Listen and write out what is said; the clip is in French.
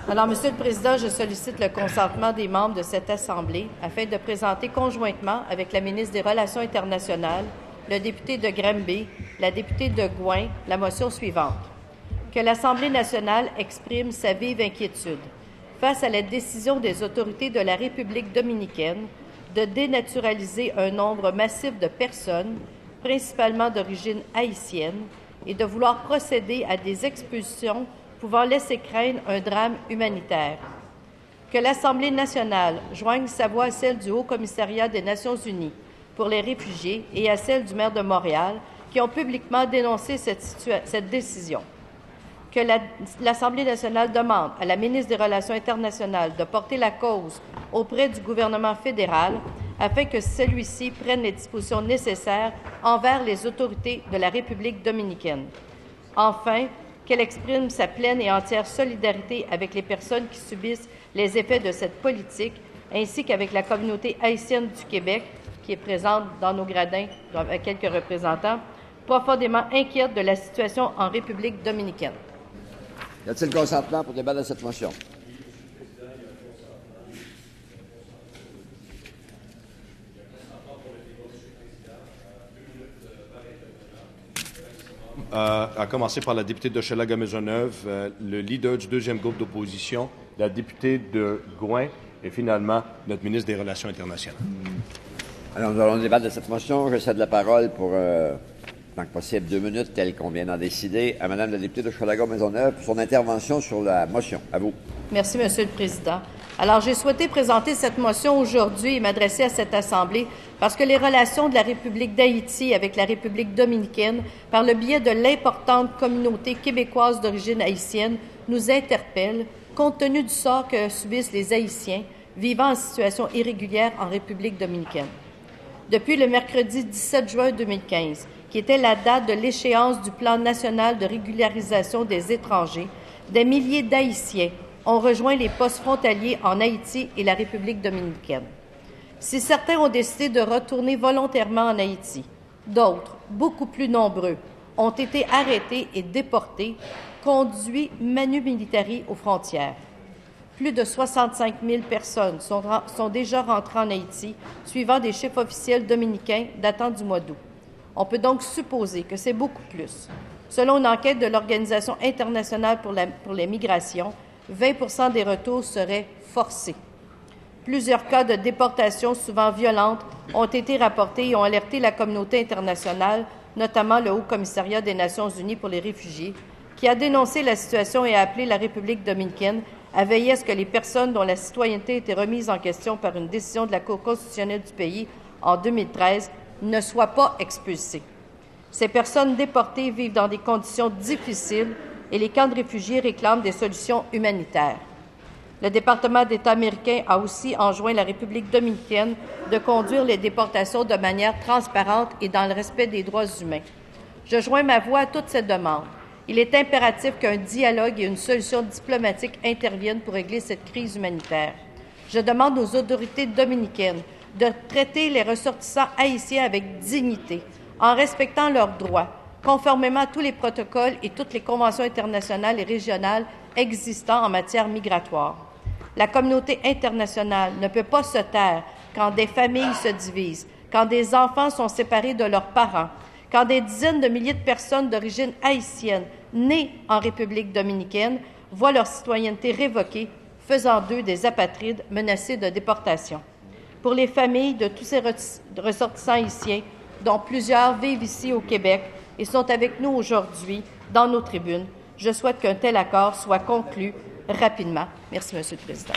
Alors, Monsieur le Président, je sollicite le consentement des membres de cette Assemblée afin de présenter conjointement avec la ministre des Relations internationales, le député de Granby, la députée de Gouin, la motion suivante. Que l'Assemblée nationale exprime sa vive inquiétude face à la décision des autorités de la République dominicaine de dénaturaliser un nombre massif de personnes, principalement d'origine haïtienne, et de vouloir procéder à des expulsions pouvant laisser craindre un drame humanitaire. Que l'Assemblée nationale joigne sa voix à celle du Haut-Commissariat des Nations unies pour les réfugiés et à celle du maire de Montréal, qui ont publiquement dénoncé cette décision. Que l'Assemblée nationale demande à la ministre des Relations internationales de porter la cause auprès du gouvernement fédéral afin que celui-ci prenne les dispositions nécessaires envers les autorités de la République dominicaine. Enfin, qu'elle exprime sa pleine et entière solidarité avec les personnes qui subissent les effets de cette politique, ainsi qu'avec la communauté haïtienne du Québec, qui est présente dans nos gradins avec quelques représentants, profondément inquiète de la situation en République dominicaine. Y a-t-il consentement pour débattre de cette motion? À commencer par la députée d'Hochelaga-Maisonneuve, le leader du deuxième groupe d'opposition, la députée de Gouin et finalement notre ministre des Relations internationales. Alors, nous allons débattre de cette motion. Je cède la parole pour, tant que possible, 2 minutes, tel qu'on vient d'en décider, à Mme la députée d'Hochelaga-Maisonneuve pour son intervention sur la motion. À vous. Merci, Monsieur le Président. Alors, j'ai souhaité présenter cette motion aujourd'hui et m'adresser à cette Assemblée parce que les relations de la République d'Haïti avec la République dominicaine, par le biais de l'importante communauté québécoise d'origine haïtienne, nous interpellent, compte tenu du sort que subissent les Haïtiens vivant en situation irrégulière en République dominicaine. Depuis le mercredi 17 juin 2015, qui était la date de l'échéance du Plan national de régularisation des étrangers, des milliers d'Haïtiens ont rejoint les postes frontaliers en Haïti et la République dominicaine. Si certains ont décidé de retourner volontairement en Haïti, d'autres, beaucoup plus nombreux, ont été arrêtés et déportés, conduits manu militari aux frontières. Plus de 65 000 personnes sont déjà rentrées en Haïti, suivant des chiffres officiels dominicains datant du mois d'août. On peut donc supposer que c'est beaucoup plus. Selon une enquête de l'Organisation internationale pour les migrations, 20 % des retours seraient forcés. Plusieurs cas de déportation, souvent violentes, ont été rapportés et ont alerté la communauté internationale, notamment le Haut-Commissariat des Nations unies pour les réfugiés, qui a dénoncé la situation et a appelé la République dominicaine à veiller à ce que les personnes dont la citoyenneté était remise en question par une décision de la Cour constitutionnelle du pays en 2013 ne soient pas expulsées. Ces personnes déportées vivent dans des conditions difficiles et les camps de réfugiés réclament des solutions humanitaires. Le département d'État américain a aussi enjoint la République dominicaine de conduire les déportations de manière transparente et dans le respect des droits humains. Je joins ma voix à toutes ces demandes. Il est impératif qu'un dialogue et une solution diplomatique interviennent pour régler cette crise humanitaire. Je demande aux autorités dominicaines de traiter les ressortissants haïtiens avec dignité, en respectant leurs droits, conformément à tous les protocoles et toutes les conventions internationales et régionales existant en matière migratoire. La communauté internationale ne peut pas se taire quand des familles se divisent, quand des enfants sont séparés de leurs parents, quand des dizaines de milliers de personnes d'origine haïtienne nées en République dominicaine voient leur citoyenneté révoquée, faisant d'eux des apatrides menacés de déportation. Pour les familles de tous ces ressortissants haïtiens, dont plusieurs vivent ici au Québec et sont avec nous aujourd'hui dans nos tribunes, je souhaite qu'un tel accord soit conclu rapidement. Merci, Monsieur le Président.